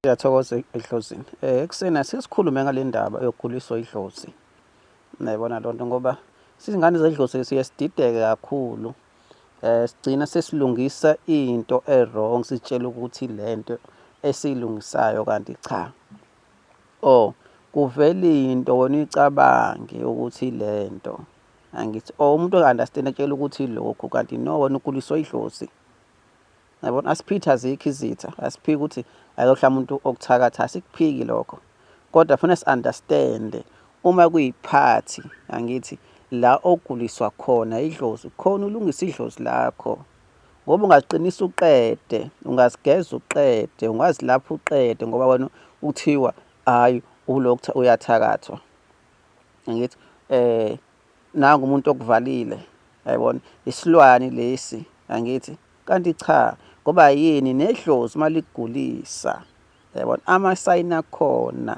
Ngiyathokoza Edlozini. Ekuseni asisikhulume ngale ndaba yokuguliswa idlozi. Nayibona loo nto ngoba sizingane zedlozi siye sidideke kakhulu. Sigcina sesilungisa into e-wrong sitshela ukuthi lento esiyilungisayo kanti cha. Kuvela into wena uyicabange ukuthi lento. Angithi umuntu onga-understand atshela ukuthi lokhu kanti no wena uguliswa idlozi. Yabona asiphithe azikho izitha asiphiki ukuthi ayikho mhlawumbe umuntu okuthakatha asikuphiki lokho kodwa kufanele si-understand uma kuyiphathi angithi la oguliswa khona idlozi khona ulungisa idlozi lakho ngoba ungaziqinisa uqede ungazigeza uqede ungazilapha uqede ngoba wena uthiwa hayi ulokhu uyathakathwa angithi nangu umuntu okuvalile yayibona isilwane lesi angithi kanti cha ngoba yini nedlozi maligulisa yabona amasayini akhona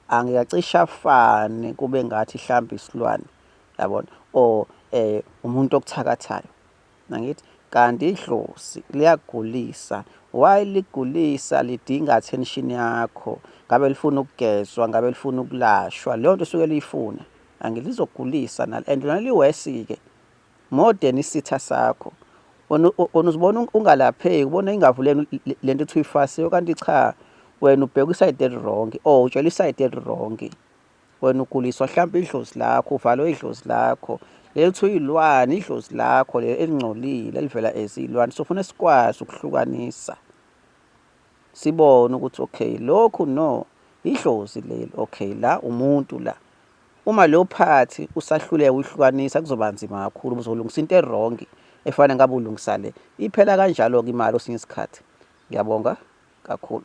angiyacisha afane kube ngathi mhlambe isilwane yabona umuntu okuthakathayo angithi kanti idlozi liyagulisa why ligulisa lidinga attention yakho ngabe lifuna ukugezwa ngabe lifuna ukulashwa leyo nto suke liyifuna angilizogulisa nalo and lona liwesi ke more than isitha sakho uzibona ungalapheki ubona ingavuleni lento ethi uyifasiyo kanti cha wena ubheka iside eli-wrong utshela iside eli-wrong wena uguliswa mhlawumbe idlozi lakho uvalwe idlozi lakho lethi uyilwane idlozi lakho elingcolile elivela ezilwane sofuna sikwazi ukuhlukanisa sibone ukuthi okay lokhu no idlozi leli okay la umuntu la uma leyo phathi usahluleka uyihlukanisa kuzoba nzima kakhulu uzolungisa into e-wrong efana ngabe ulungisa le iphela kanjalo ke imali osinye isikhathi ngiyabonga kakhulu.